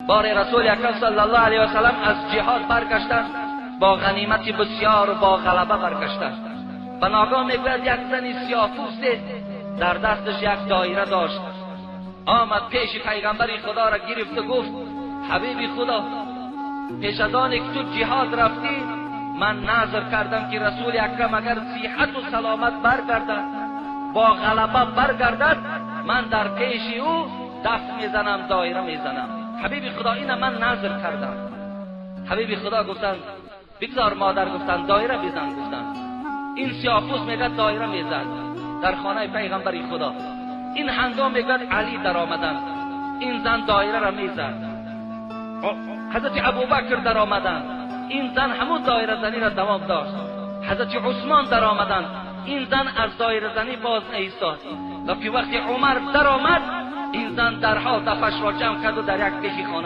بار رسول اکرم صلی الله علیه و سلم از جهاد برگشتند، با غنیمت بسیار و با غلبه برگشتند. و ناگاه میگوید یک زنی سیاه‌پوست در دستش یک دایره داشت، آمد پیش پیغمبر خدا را گرفت و گفت حبیب خدا، پیش از آن که تو جهاد رفتی من نظر کردم که رسول اکرم اگر صحت و سلامت برگردد، با غلبه برگردد، من در پیش او دست میزنم، دایره میزنم. حبیب خدا اینه من نظر کردم. حبیب خدا گفتن بگذار مادر، گفتن دایره بزن. گفتن این سیاه‌پوست میگه دایره میزد در خانه پیغمبر خدا. این هنگام میگه علی در آمدن، این زن دایره را میزد. حضرت ابوبکر در آمدن، این زن همون دایره زنی را دوام داشت. حضرت عثمان در آمدن، این زن از دایره زنی باز ایستاد. و که وقتی عمر در آمد، این زن درها دفش را جمع کرد و در یک پیش خانه